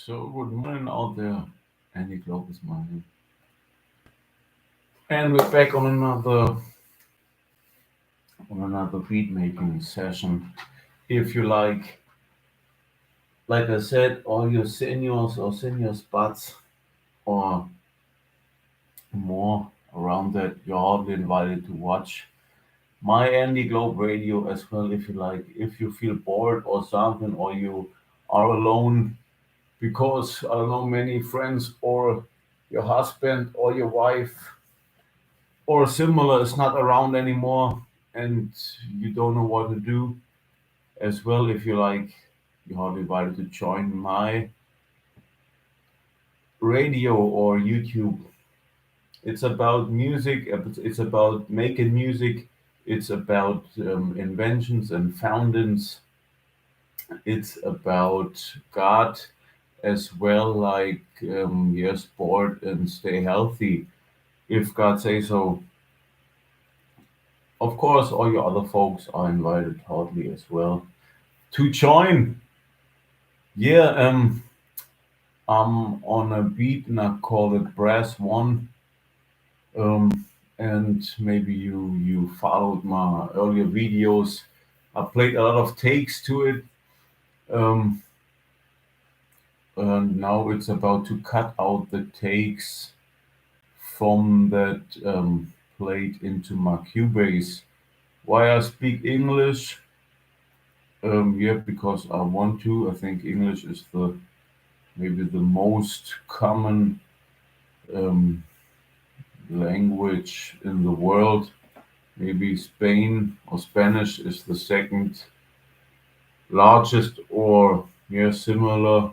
So good morning out there. Andy Globe is my name. And we're back on another beat making session. If you like I said, all your seniors or senior spots or more around that, you're hardly invited to watch my Andy Globe radio as well if you like. If you feel bored or something or you are alone because I don't know many friends or your husband or your wife or similar is not around anymore and you don't know what to do as well if you like you are invited to join my radio or YouTube. It's about music, it's about making music, it's about inventions and fountains, it's about God as well, like yes, sport and stay healthy if God say so. Of course all your other folks are invited hardly as well to join. Yeah, I'm on a beat and I call it Brass One. And maybe you followed my earlier videos. I played a lot of takes to it. Um, and now it's about to cut out the takes from that played into my Cubase. Why I speak English? Yeah, because I want to. I think English is the maybe the most common um, language in the world. Maybe Spain or Spanish is the second largest, or yeah, similar.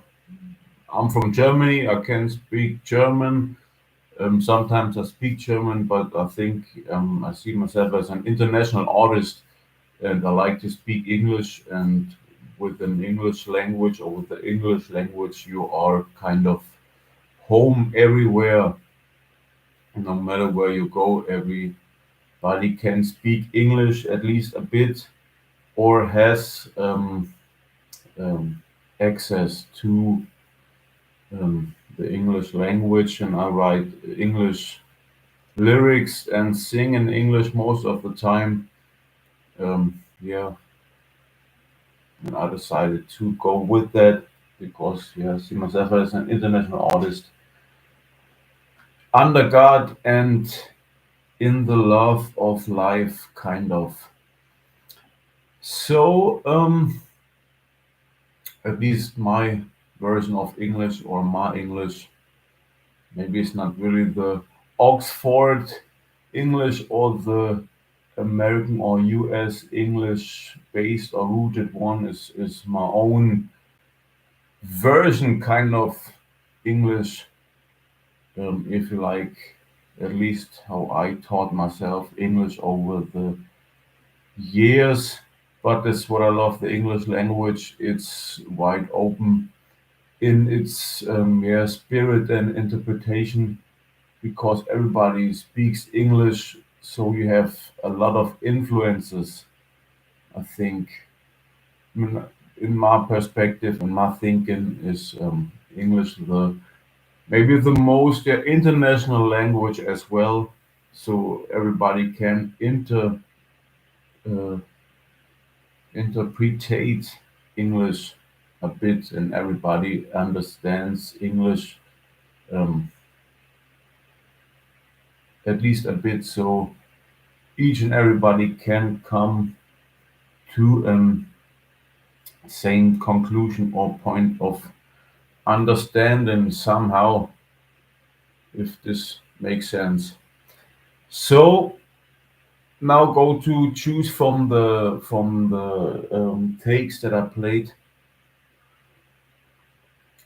I'm from Germany. I can speak German. Sometimes I speak German, but I think I see myself as an international artist, and I like to speak English. And with an English language, or with the English language, you are kind of home everywhere. No matter where you go, everybody can speak English at least a bit, or has um, access to the English language. And I write English lyrics and sing in English most of the time. Yeah, and I decided to go with that because yeah, I see myself as an international artist under God and in the love of life, kind of. So, at least my version of English or my English, maybe it's not really the Oxford English or the American or US English based or rooted one, is my own version, kind of English, if you like, at least how I taught myself English over the years. But that's what I love the English language. It's wide open in its yeah, spirit and interpretation because everybody speaks English, so you have a lot of influences. I think, I mean, in my perspective and my thinking, is English the maybe the most international language as well. So everybody can uh, interpretate English a bit, and everybody understands English um, at least a bit. So each and everybody can come to same conclusion or point of understanding somehow, if this makes sense. So now go to choose from the takes that I played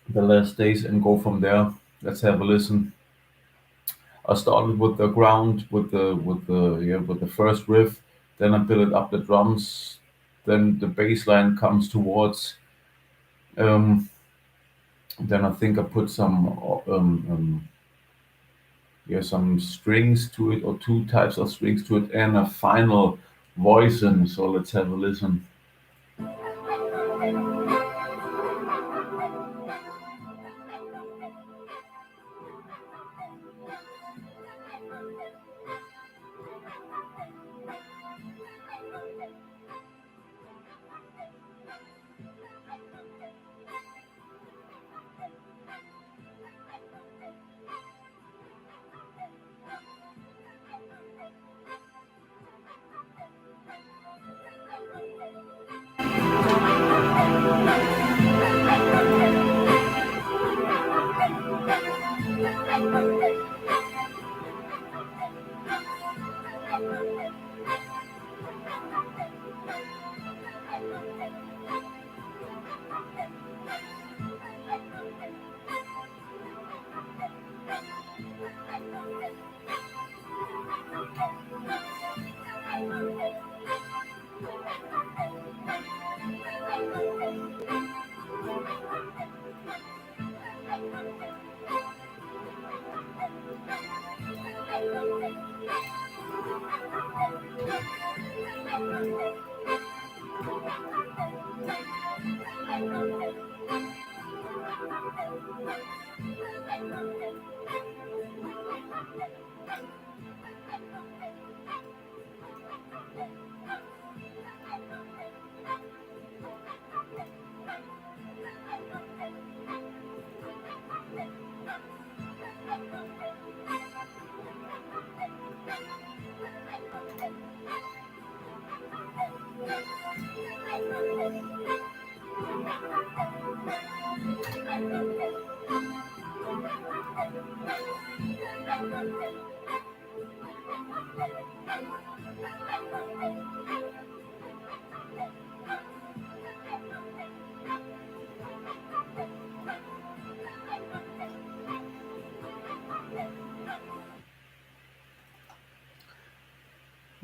the last days and go from there. Let's have a listen. I started with the ground, with the first riff, then I built up the drums, then the bass line comes towards. Um, then I think I put some strings to it, or two types of strings to it, and a final voice in. So let's have a listen.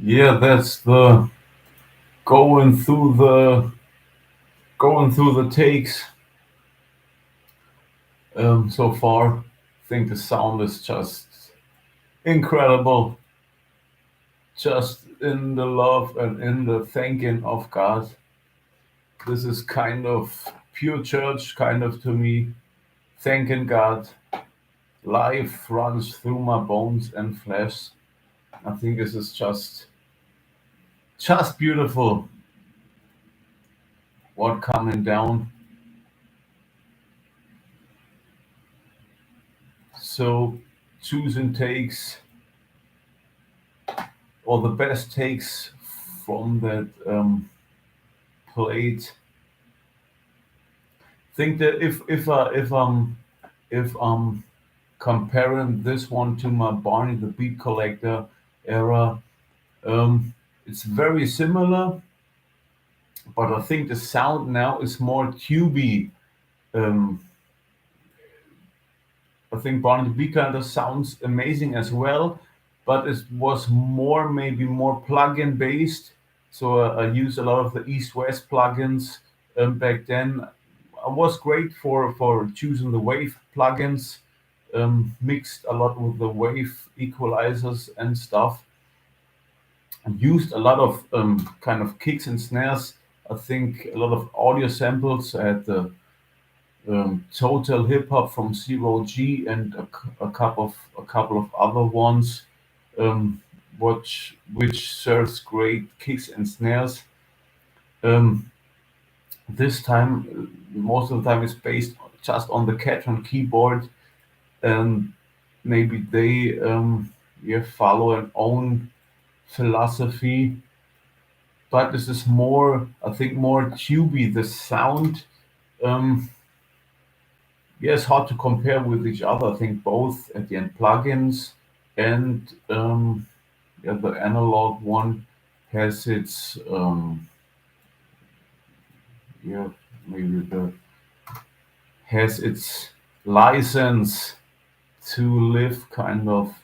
Yeah, that's the going through the going through the takes so far. I think the sound is just incredible, just in the love and in the thanking of God. This is kind of pure church, kind of to me, thanking God. Life runs through my bones and flesh. I think this is just beautiful. What coming down. So choosing takes or the best takes from that plate. Think that if comparing this one to my Barney the Beat Collector era, um, it's very similar, but I think the sound now is more tubey. Um, I think Barney the Beat Collector sounds amazing as well, but it was more maybe more plugin based. So I used a lot of the East West plugins back then. I was great for choosing the wave plugins, mixed a lot with the wave equalizers and stuff, and used a lot of kind of kicks and snares. I think a lot of audio samples at the Total Hip Hop from Zero G and a couple of other ones, which serves great kicks and snares. Um, this time, most of the time, it's based just on the Catron keyboard, and maybe they yeah, follow an own philosophy, but this is more, I think, more tubey. The sound, um, yeah, it's hard to compare with each other. I think both at the end plugins and yeah, the analog one has its yeah, maybe the has its license to live kind of,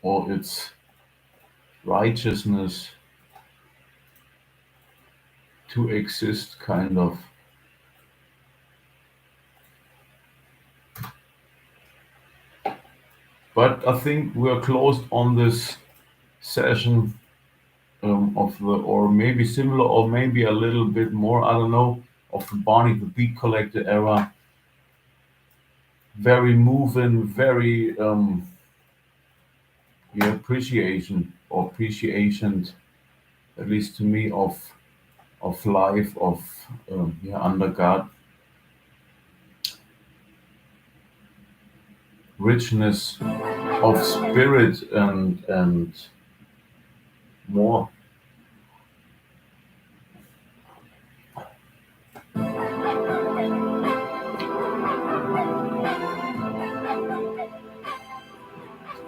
or its righteousness to exist kind of. But I think we're closed on this session of the, or maybe similar, or maybe a little bit more, I don't know, of the Barney the Beat Collector era. Very moving, very yeah, appreciation, at least to me, of life, of yeah, under God, richness of spirit and more.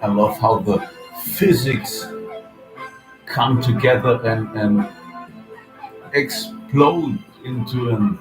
I love how the physics come together and explode into an.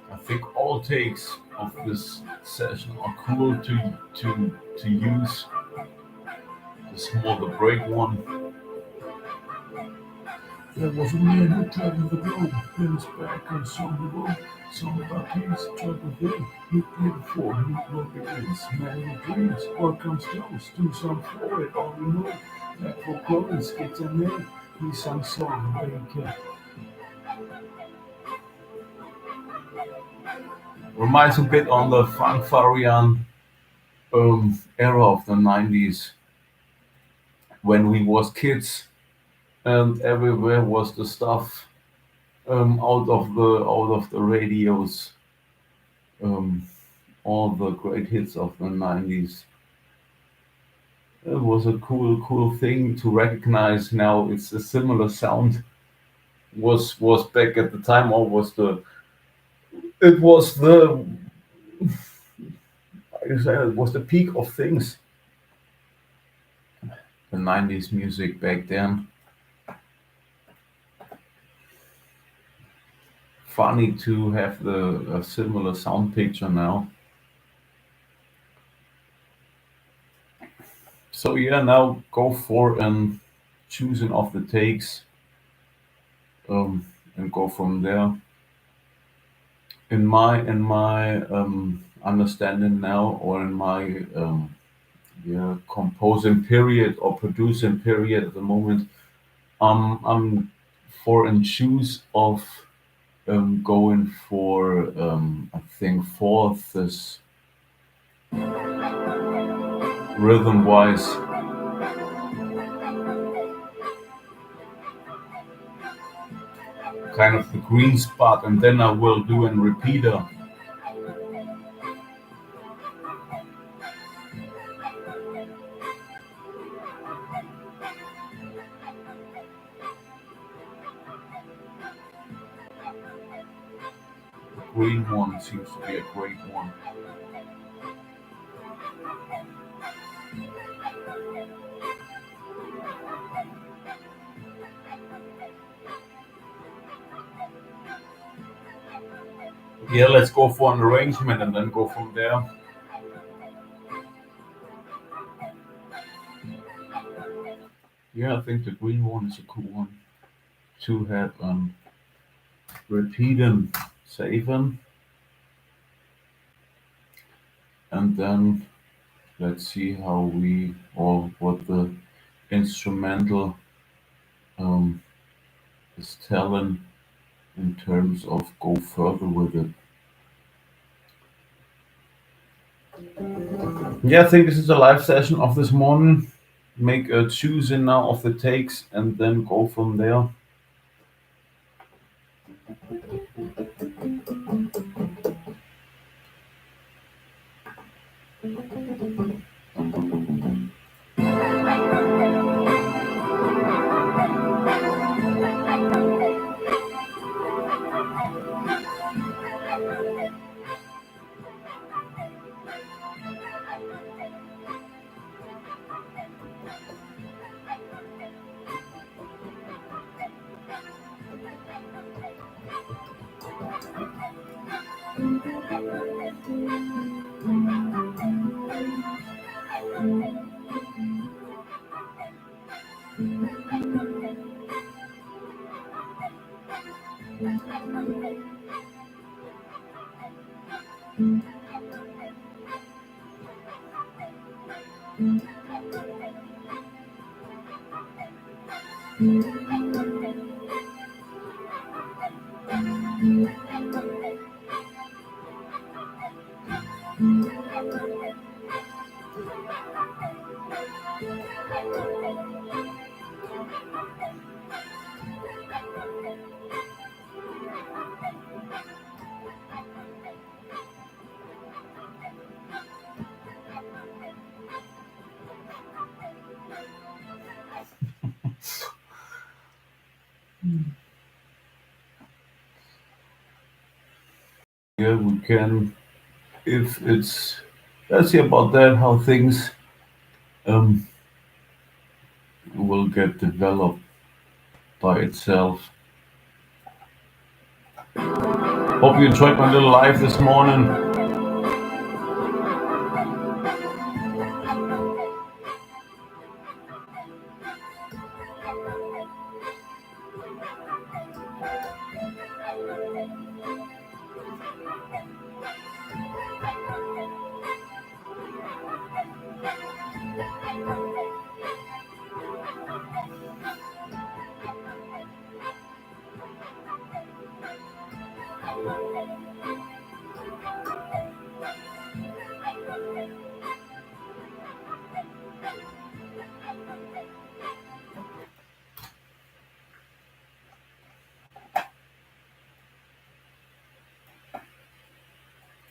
I think all takes of this session are cool to use. This more the break one. There was a man who traveled the globe, then his back on some road. Some about peace, travel there, look beautiful, new world begins. Man with dreams, welcome stones, do some for it, all we know. Back for clothes, get a name, he sang song, wake up. Reminds a bit on the Frank Farian era of the 90s when we was kids and everywhere was the stuff out of the radios, um, all the great hits of the 90s. It was a cool thing to recognize. Now it's a similar sound. Was back at the time, or was the it was the I say it was the peak of things. The 90s music back then. Funny to have the a similar sound picture now. So yeah, now go for an choosing of the takes, and go from there. In my understanding now, or in my yeah, composing period or producing period at the moment, I'm for and choose of going for I think fourth is rhythm wise, kind of the green spot, and then I will do an repeater. The green one seems to be a great one. Yeah, let's go for an arrangement and then go from there. Yeah, I think the green one is a cool one to have repeat and save them, and then let's see how we or what the instrumental um, is telling in terms of go further with it. Yeah, I think this is a live session of this morning. Make a choosing now of the takes and then go from there. Yeah, we can, if it's, let's see about that, how things um, will get developed by itself. Hope you enjoyed my little live this morning.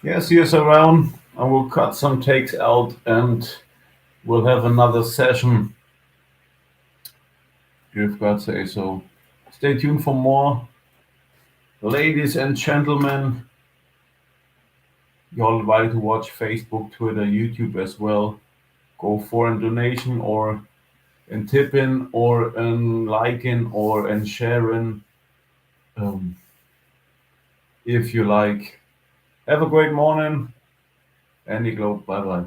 Yeah, see us around. I will cut some takes out and we'll have another session if God say so. Stay tuned for more. Ladies and gentlemen, you're invited to watch Facebook, Twitter, YouTube as well. Go for a donation or a tipping or a liking or a sharing um, if you like. Have a great morning. Andy Globe. Bye bye.